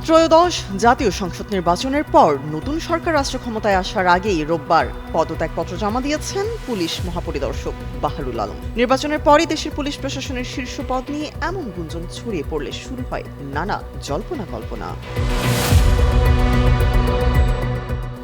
ত্রয়োদশ জাতীয় সংসদ নির্বাচনের পর নতুন সরকার রাষ্ট্র ক্ষমতায় আসার আগেই রোববার পদত্যাগপত্র জমা দিয়েছেন পুলিশ মহাপরিদর্শক বাহারুল আলম। নির্বাচনের পরই দেশের পুলিশ প্রশাসনের শীর্ষ পদ নিয়ে এমন গুঞ্জন ছড়িয়ে পড়লে শুরু হয় নানা জল্পনা কল্পনা।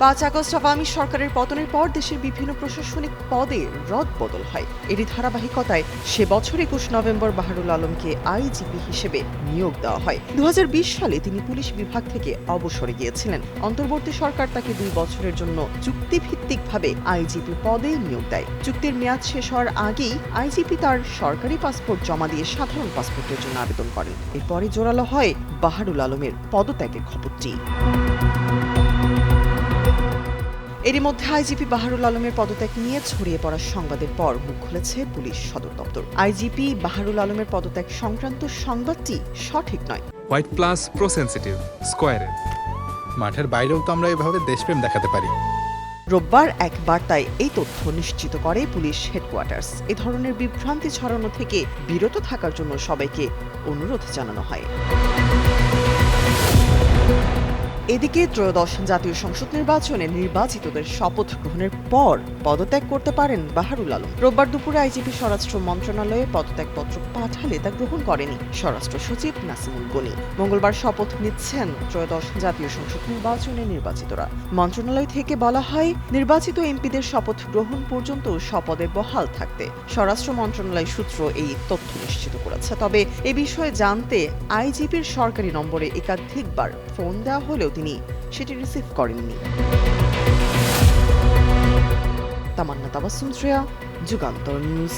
৫ আগস্ট আওয়ামী সরকারের পতনের পর দেশের বিভিন্ন প্রশাসনিক পদে রদবদল হয়। এরই ধারাবাহিকতায় সে বছর ২১ নভেম্বর বাহারুল আলমকে আইজিপি হিসেবে নিয়োগ দেওয়া হয়। ২০২০ সালে তিনি পুলিশ বিভাগ থেকে অবসরে গিয়েছিলেন। অন্তর্বর্তী সরকার তাকে ২ বছরের জন্য চুক্তিভিত্তিকভাবে আইজিপি পদে নিয়োগ দেয়। চুক্তির মেয়াদ শেষ হওয়ার আগেই আইজিপি তার সরকারি পাসপোর্ট জমা দিয়ে সাধারণ পাসপোর্টের জন্য আবেদন করেন। এরপরে জোরালো হয় বাহারুল আলমের পদত্যাগের খবরটি। এরই মধ্যে আইজিপি বাহারুল আলমের পদত্যাগ নিয়ে ছড়িয়ে পড়া সংবাদের পর মুখ খুলেছে পুলিশ সদর দপ্তর। আইজিপি বাহারুল আলমের পদত্যাগ সংক্রান্ত সংবাদটি সঠিক নয়। হোয়াইট প্লাস প্রো সেনসিটিভ স্কয়ারে মাঠের বাইরেও তো আমরা এভাবে দেশপ্রেম দেখাতে পারি। রোববার এক বার্তায় এই তথ্য নিশ্চিত করে পুলিশ হেডকোয়ার্টার্স। এ ধরনের বিভ্রান্তি ছড়ানো থেকে বিরত থাকার জন্য সবাইকে অনুরোধ জানানো হয়। এদিকে ত্রয়োদশ জাতীয় সংসদ নির্বাচনে নির্বাচিতদের শপথ গ্রহণের পর পদত্যাগ করতে পারেন বাহারুল আলম। রোববার দুপুরে আইজিপি স্বরাষ্ট্র মন্ত্রণালয়ে পদত্যাগপত্র পাঠালে তা গ্রহণ করেনি স্বরাষ্ট্র সচিব নাসিমুল গনি। মঙ্গলবার শপথ নিচ্ছেন ত্রয়োদশ জাতীয় সংসদ নির্বাচনে নির্বাচিতরা। মন্ত্রণালয় থেকে বলা হয়, নির্বাচিত এমপিদের শপথ গ্রহণ পর্যন্ত স্বপদে বহাল থাকতে। স্বরাষ্ট্র মন্ত্রণালয় সূত্র এই তথ্য নিশ্চিত করেছে। তবে এ বিষয়ে জানতে আইজিপির সরকারি নম্বরে একাধিকবার ফোন দেওয়া হলেও তিনি সেটি রিসিভ করেননি। তামান্না তাবাসসুম শ্রেয়া, যুগান্তর নিউজ।